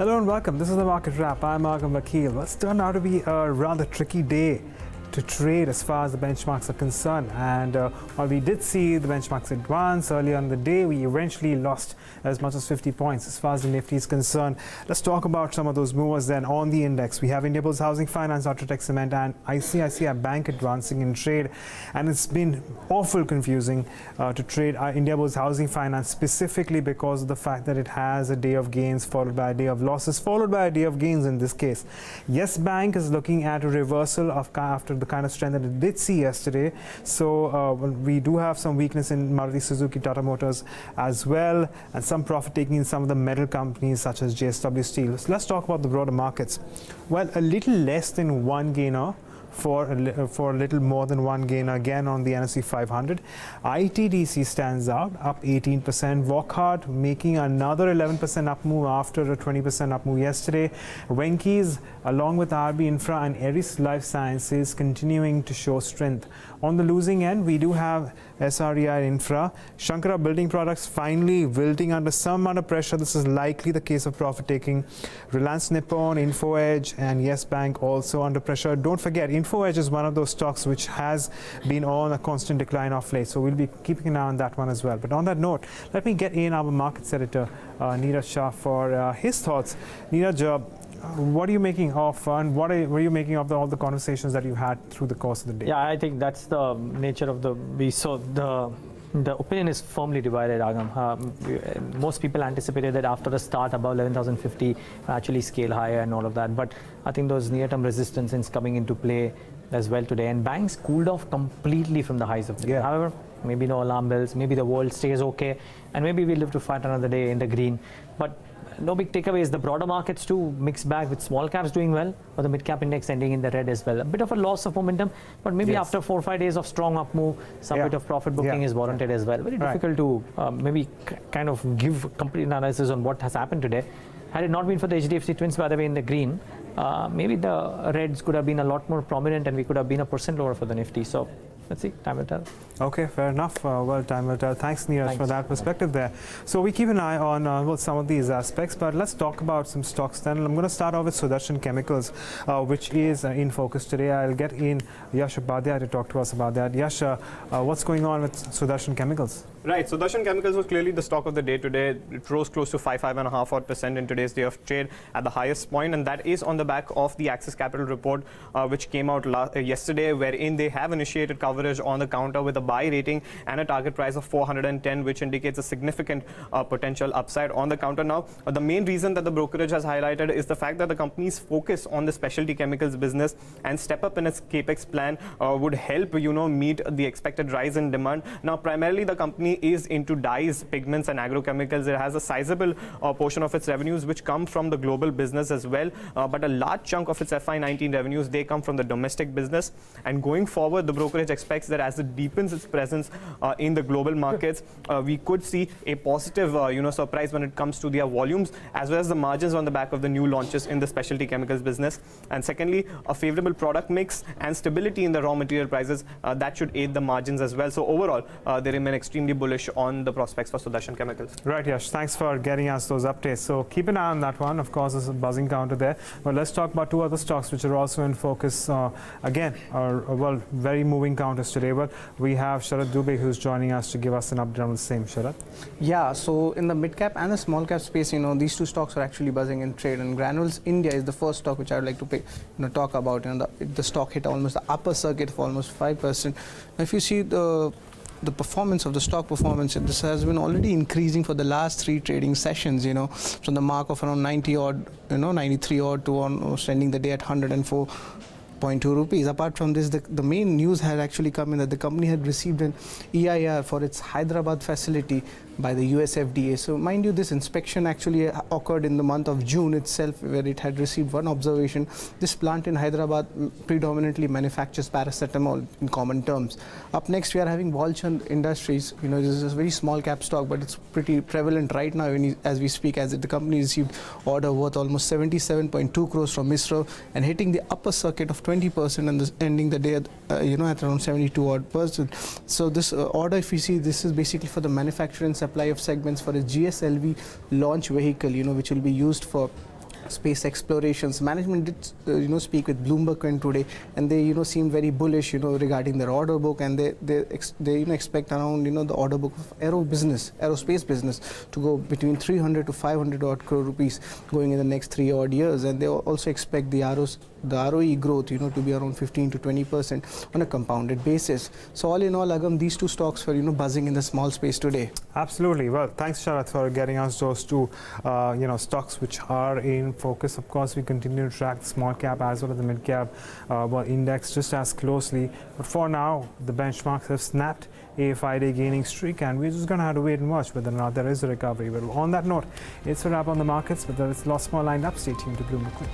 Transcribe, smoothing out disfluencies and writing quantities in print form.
Hello and welcome. This is the Market Wrap. I'm Vakil. Well, it's turned out to be a rather tricky day to trade as far as the benchmarks are concerned. And while we did see the benchmarks advance earlier in the day, we eventually lost as much as 50 points as far as the Nifty is concerned. Let's talk about some of those movers then on the index. We have Indiabulls Housing Finance, Ultratech Cement and ICICI Bank advancing in trade. And it's been awful confusing to trade Indiabulls Housing Finance, specifically because of the fact that it has a day of gains followed by a day of losses, followed by a day of gains in this case. Yes Bank is looking at a reversal of after the kind of strength that it did see yesterday. So we do have some weakness in Maruti Suzuki, Tata Motors as well, and some profit taking in some of the metal companies such as JSW Steel. So let's talk about the broader markets. Well, a little less than one gainer for a little more than one gainer again on the NSE 500. ITDC stands out, up 18%. Wockhardt making another 11% up move after a 20% up move yesterday. Venky's along with RB Infra and Eris Life Sciences continuing to show strength. On the losing end, we do have SREI Infra. Shankara Building Products finally wilting under some amount of pressure. This is likely the case of profit taking. Reliance Nippon, Info Edge and Yes Bank also under pressure. Don't forget, Info Edge is one of those stocks which has been on a constant decline of late. So we'll be keeping an eye on that one as well. But on that note, let me get in our markets editor, Neeraj Shah, for his thoughts. Neeraj, what are you making of, and what were you making of all the conversations that you had through the course of the day? Yeah, I think that's the nature of the opinion is firmly divided, Agam. Most people anticipated that after the start above 11,050 actually scale higher and all of that. But I think those near-term resistance is coming into play as well today. And banks cooled off completely from the highs of the day. However, maybe no alarm bells, maybe the world stays okay, and maybe we live to fight another day in the green. But no big takeaways. The broader markets too mixed bag, with small caps doing well, but the mid cap index ending in the red as well. A bit of a loss of momentum, but maybe after 4 or 5 days of strong up move, some bit of profit booking is warranted as well. Very difficult to maybe kind of give complete analysis on what has happened today. Had it not been for the HDFC Twins, by the way, in the green, maybe the reds could have been a lot more prominent and we could have been a % lower for the Nifty. So let's see, time will tell. Okay, fair enough. Well, time will tell. Thanks, Neeraj, for that perspective there. So we keep an eye on some of these aspects, but let's talk about some stocks then. I'm going to start off with Sudarshan Chemicals, which is in focus today. I'll get in Yash Upadhyay to talk to us about that. Yash, what's going on with Sudarshan Chemicals? Right, Sudarshan Chemicals was clearly the stock of the day today. It rose close to 5.5% in today's day of trade at the highest point, and that is on the back of the Axis Capital report, which came out yesterday, wherein they have initiated coverage on the counter with a buy rating and a target price of 410, which indicates a significant potential upside on the counter. Now, the main reason that the brokerage has highlighted is the fact that the company's focus on the specialty chemicals business and step up in its capex plan would help, meet the expected rise in demand. Now, primarily the company is into dyes, pigments and agrochemicals. It has a sizable portion of its revenues which come from the global business as well, but a large chunk of its FY19 revenues, they come from the domestic business. And going forward, the brokerage expects that as it deepens its presence in the global markets, we could see a positive surprise when it comes to their volumes as well as the margins on the back of the new launches in the specialty chemicals business. And secondly, a favorable product mix and stability in the raw material prices that should aid the margins as well. So overall, they remain extremely bullish on the prospects for Sudarshan Chemicals. Right, Yash. Thanks for getting us those updates. So keep an eye on that one. Of course, there's a buzzing counter there. But let's talk about two other stocks which are also in focus. Again, well, very moving counters today. But we have Sharad Dubey who's joining us to give us an update on the same. Sharad? Yeah, so in the mid cap and the small cap space, these two stocks are actually buzzing in trade. And Granules India is the first stock which I would like to talk about. The stock hit almost the upper circuit of almost 5%. Now, if you see the performance of the stock performance, this has been already increasing for the last 3 trading sessions, from the mark of around 90 odd, 93 odd to almost ending the day at 104.2 rupees. Apart from this, the main news had actually come in that the company had received an EIR for its Hyderabad facility by the US FDA. So mind you, this inspection actually occurred in the month of June itself, where it had received one observation. This plant in Hyderabad predominantly manufactures paracetamol in common terms. Up next, we are having Walchand Industries. This is a very small cap stock, but it's pretty prevalent right now as we speak, as the company received order worth almost 77.2 crores from ISRO and hitting the upper circuit of 20% and ending the day at, at around 72 odd percent. So this order, if you see, this is basically for the manufacture and supply of segments for a GSLV launch vehicle, which will be used for space explorations. Management did speak with Bloomberg today, and they seemed very bullish regarding their order book, and they expect around the order book of aerospace business to go between 300 to 500 odd crore rupees going in the next 3 odd years, and they also expect the ROE growth to be around 15 to 20% on a compounded basis. So all in all, Agam, these two stocks were buzzing in the small space today. Absolutely. Well, thanks Sharath for getting us those two stocks which are in focus. Of course, we continue to track the small cap as well as the mid cap index just as closely. But for now, the benchmarks have snapped a 5-day gaining streak, and we're just going to have to wait and watch whether or not there is a recovery. But on that note, it's a wrap on the markets, but there is lots more lined up. Stay tuned to Bloomberg Quint.